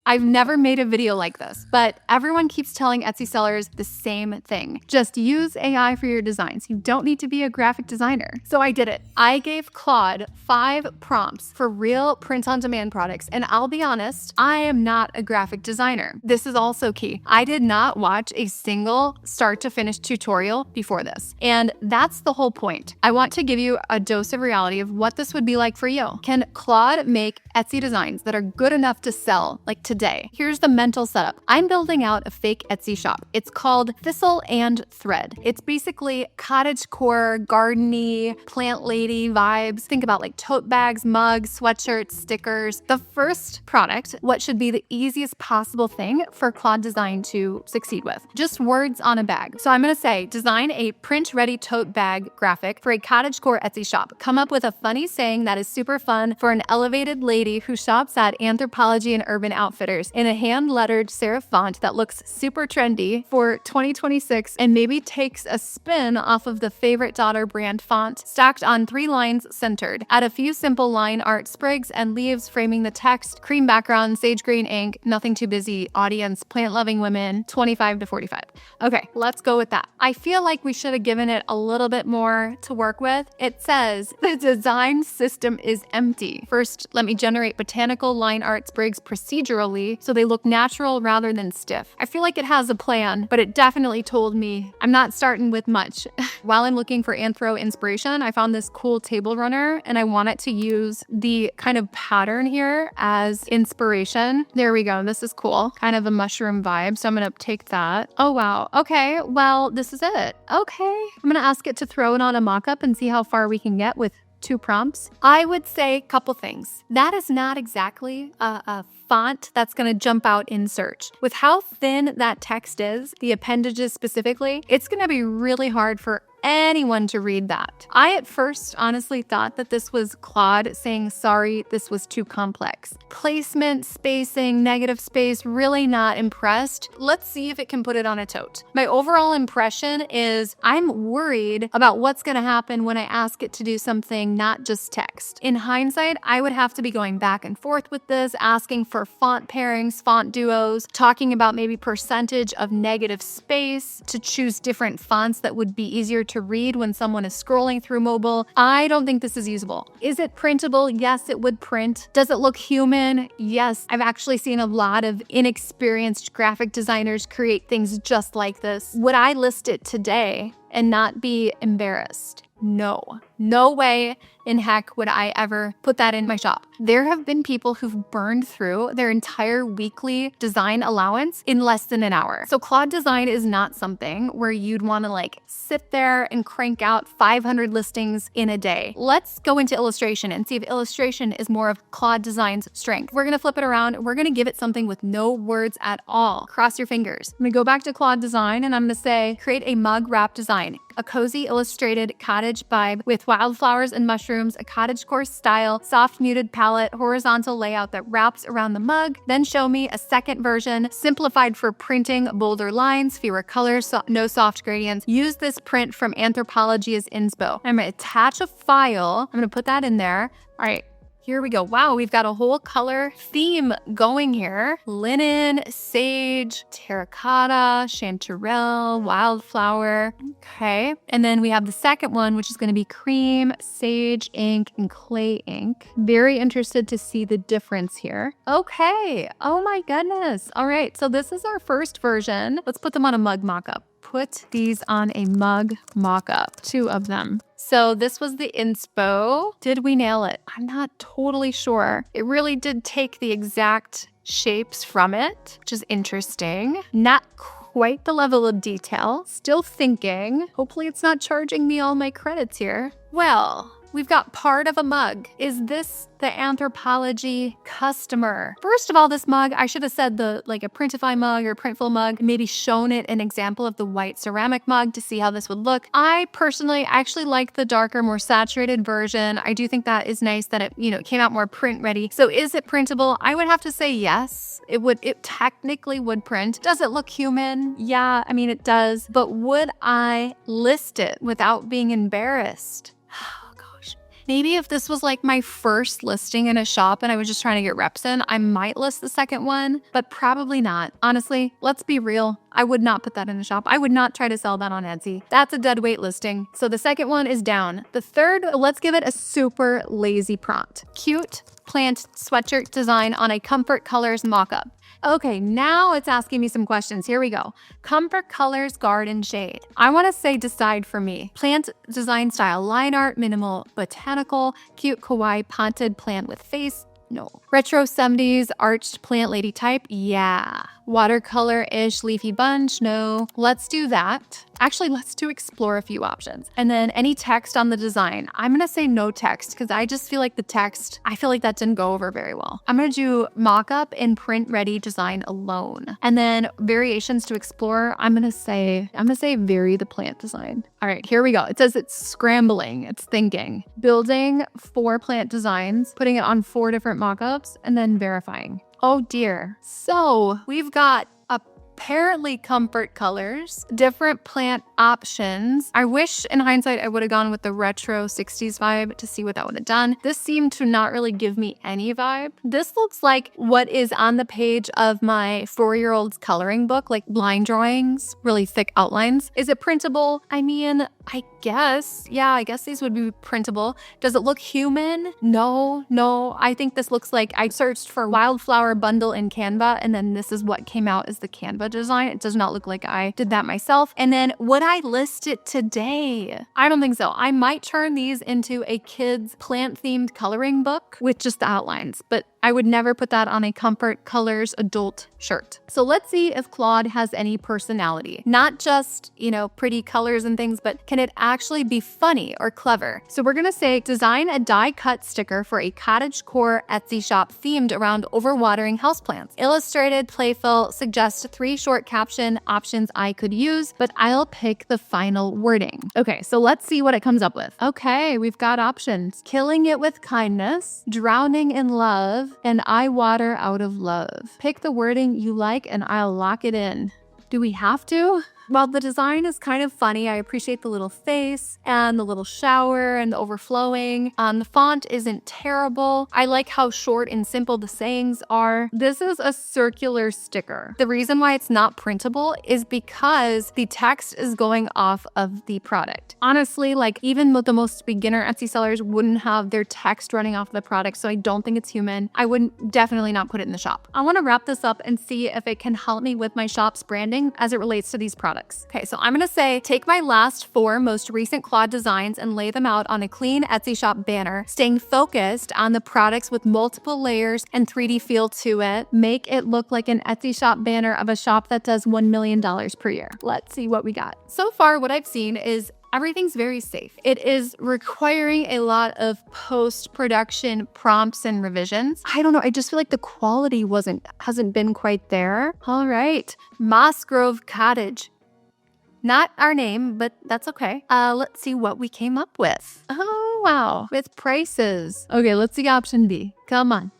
I've never made a video like this, but everyone keeps telling Etsy sellers the same thing. Just use AI for your designs. You don't need to be a graphic designer. So I did it. I gave Claude 5 prompts for real print-on-demand products, and I'll be honest, I am not a graphic designer. This is also key. I did not watch a single start-to-finish tutorial before this, and that's the whole point. I want to give you a dose of reality of what this would be like for you. Can Claude make Etsy designs that are good enough to sell like today? Here's the mental setup. I'm building out a fake Etsy shop. It's called Thistle and Thread. It's basically cottagecore, gardeny, plant lady vibes. Think about like tote bags, mugs, sweatshirts, stickers. The first product, what should be the easiest possible thing for Claude Design to succeed with? Just words on a bag. So I'm gonna say, design a print-ready tote bag graphic for a cottagecore Etsy shop. Come up with a funny saying that is super fun for an elevated lady who shops at Anthropologie and Urban Outfitters in a hand-lettered serif font that looks super trendy for 2026 and maybe takes a spin off of the favorite daughter brand font, stacked on 3 lines centered. Add a few simple line art sprigs and leaves framing the text, cream background, sage green ink, nothing too busy, audience, plant-loving women, 25 to 45. Okay, let's go with that. I feel like we should have given it a little bit more to work with. It says the design system is empty. First, let me generate botanical line art sprigs procedurally so they look natural rather than stiff. I feel like it has a plan, but it definitely told me I'm not starting with much. While I'm looking for anthro inspiration, I found this cool table runner and I wanted to use the kind of pattern here as inspiration. There we go. This is cool. Kind of a mushroom vibe. So I'm going to take that. Oh, wow. Okay. Well, this is it. Okay. I'm going to ask it to throw it on a mock-up and see how far we can get with 2 prompts. I would say a couple things. That is not exactly a font that's going to jump out in search. With how thin that text is, the appendages specifically, it's going to be really hard for anyone to read that. I at first honestly thought that this was Claude saying, sorry, this was too complex. Placement, spacing, negative space, really not impressed. Let's see if it can put it on a tote. My overall impression is I'm worried about what's going to happen when I ask it to do something not just text. In hindsight, I would have to be going back and forth with this, asking for font pairings, font duos, talking about maybe percentage of negative space to choose different fonts that would be easier to read when someone is scrolling through mobile. I don't think this is usable. Is it printable? Yes, it would print. Does it look human? Yes. I've actually seen a lot of inexperienced graphic designers create things just like this. Would I list it today and not be embarrassed? No. No way in heck would I ever put that in my shop. There have been people who've burned through their entire weekly design allowance in less than an hour. So Claude Design is not something where you'd want to like sit there and crank out 500 listings in a day. Let's go into illustration and see if illustration is more of Claude Design's strength. We're going to flip it around. We're going to give it something with no words at all. Cross your fingers. I'm going to go back to Claude Design and I'm going to say, create a mug wrap design. A cozy illustrated cottage vibe with wildflowers and mushrooms, a cottagecore style, soft muted palette, horizontal layout that wraps around the mug. Then show me a second version, simplified for printing, bolder lines, fewer colors, no soft gradients. Use this print from Anthropologie as inspo. I'm going to attach a file. I'm going to put that in there. All right. Here we go. Wow, we've got a whole color theme going here. Linen, sage, terracotta, chanterelle, wildflower. Okay. And then we have the second one, which is going to be cream, sage ink, and clay ink. Very interested to see the difference here. Okay. Oh my goodness. All right. So this is our first version. Let's put them on a mug mock-up. Put these on a mug mock-up, 2 of them. So this was the inspo. Did we nail it? I'm not totally sure. It really did take the exact shapes from it, which is interesting. Not quite the level of detail. Still thinking. Hopefully it's not charging me all my credits here. Well, we've got part of a mug. Is this the Anthropologie customer? First of all, this mug, I should have said like a Printify mug or Printful mug, maybe shown it an example of the white ceramic mug to see how this would look. I personally actually like the darker, more saturated version. I do think that is nice that it, came out more print ready. So is it printable? I would have to say yes. It technically would print. Does it look human? Yeah, I mean, it does. But would I list it without being embarrassed? Maybe if this was like my first listing in a shop and I was just trying to get reps in, I might list the second one, but probably not. Honestly, let's be real. I would not put that in a shop. I would not try to sell that on Etsy. That's a dead weight listing. So the second one is down. The third, let's give it a super lazy prompt. Cute plant sweatshirt design on a comfort colors mock-up. Okay, now it's asking me some questions. Here we go. Comfort colors, garden shade. I want to say decide for me. Plant design style, line art, minimal, botanical, cute kawaii potted plant with face. No. Retro 70s arched plant lady type. Yeah. Watercolor-ish leafy bunch. No. Let's do that. Actually, let's do explore a few options. And then any text on the design. I'm going to say no text because I just feel like the text, I feel like that didn't go over very well. I'm going to do mock-up and print-ready design alone. And then variations to explore. I'm going to say vary the plant design. All right, here we go. It says it's scrambling. It's thinking. Building 4 plant designs, putting it on 4 different mock-ups, and then verifying. Oh dear. So we've got apparently comfort colors, different plant options. I wish in hindsight I would have gone with the retro 60s vibe to see what that would have done. This seemed to not really give me any vibe. This looks like what is on the page of my 4-year-old's coloring book, like line drawings, really thick outlines. Is it printable? I mean, I guess. Yeah, I guess these would be printable. Does it look human? No. I think this looks like I searched for wildflower bundle in Canva, and then this is what came out as the Canva design. It does not look like I did that myself. And then would I list it today? I don't think so. I might turn these into a kid's plant-themed coloring book with just the outlines, but I would never put that on a comfort colors adult shirt. So let's see if Claude has any personality. Not just, pretty colors and things, but can it actually be funny or clever? So we're gonna say design a die-cut sticker for a cottagecore Etsy shop themed around overwatering houseplants. Illustrated, playful, suggest 3 short caption options I could use, but I'll pick the final wording. Okay, so let's see what it comes up with. Okay, we've got options. Killing it with kindness, drowning in love, and I water out of love. Pick the wording you like and I'll lock it in. Do we have to? While the design is kind of funny, I appreciate the little face and the little shower and the overflowing. The font isn't terrible. I like how short and simple the sayings are. This is a circular sticker. The reason why it's not printable is because the text is going off of the product. Honestly, even the most beginner Etsy sellers wouldn't have their text running off the product, so I don't think it's human. I would definitely not put it in the shop. I want to wrap this up and see if it can help me with my shop's branding as it relates to these products. Okay, so I'm gonna say, take my last 4 most recent Claude designs and lay them out on a clean Etsy shop banner, staying focused on the products with multiple layers and 3D feel to it. Make it look like an Etsy shop banner of a shop that does $1 million per year. Let's see what we got. So far, what I've seen is everything's very safe. It is requiring a lot of post-production prompts and revisions. I don't know, I just feel like the quality hasn't been quite there. All right, Moss Grove Cottage. Not our name, but that's okay. Let's see what we came up with. Oh, wow. With prices. Okay, let's see option B. Come on.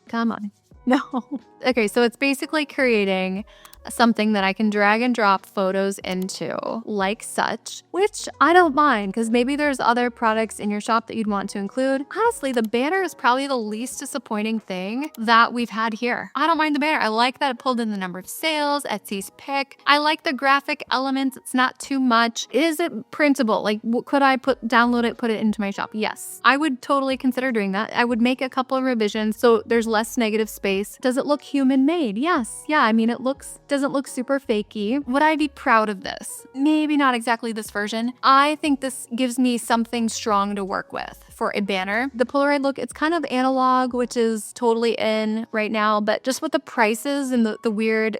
No. Okay, so it's basically creating something that I can drag and drop photos into, like such, which I don't mind because maybe there's other products in your shop that you'd want to include. Honestly, the banner is probably the least disappointing thing that we've had here. I don't mind the banner. I like that it pulled in the number of sales, Etsy's pick. I like the graphic elements. It's not too much. Is it printable? Could I download it, put it into my shop? Yes. I would totally consider doing that. I would make a couple of revisions so there's less negative space. Does it look human made? Yes. Yeah, I mean, doesn't look super fakey. Would I be proud of this? Maybe not exactly this version. I think this gives me something strong to work with for a banner. The Polaroid look, it's kind of analog, which is totally in right now, but just with the prices and the weird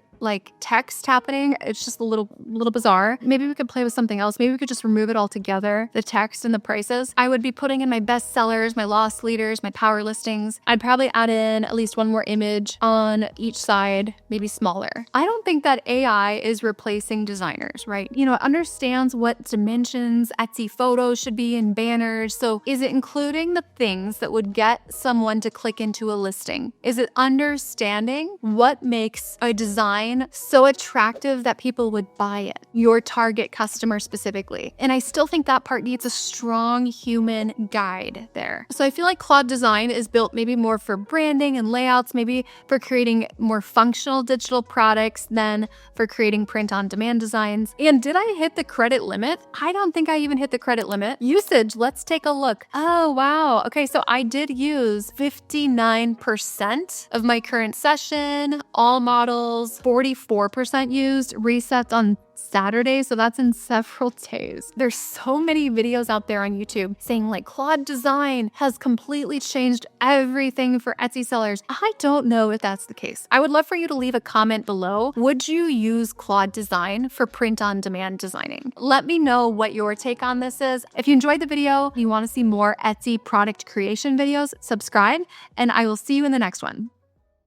text happening, it's just a little bizarre. Maybe we could play with something else. Maybe we could just remove it all together, the text and the prices. I would be putting in my best sellers, my loss leaders, my power listings. I'd probably add in at least one more image on each side, maybe smaller. I don't think that AI is replacing designers, right? It understands what dimensions Etsy photos should be in banners. So is it including including the things that would get someone to click into a listing? Is it understanding what makes a design so attractive that people would buy it? Your target customer specifically. And I still think that part needs a strong human guide there. So I feel like Claude Design is built maybe more for branding and layouts, maybe for creating more functional digital products than for creating print-on-demand designs. And did I hit the credit limit? I don't think I even hit the credit limit. Usage, let's take a look. Oh, wow. Okay, so I did use 59% of my current session, all models, 44% used, resets on Saturday, so that's in several days. There's so many videos out there on YouTube saying like Claude Design has completely changed everything for Etsy sellers. I don't know if that's the case. I would love for you to leave a comment below. Would you use Claude Design for print-on-demand designing? Let me know what your take on this is. If you enjoyed the video, you want to see more Etsy product creation videos, subscribe, and I will see you in the next one.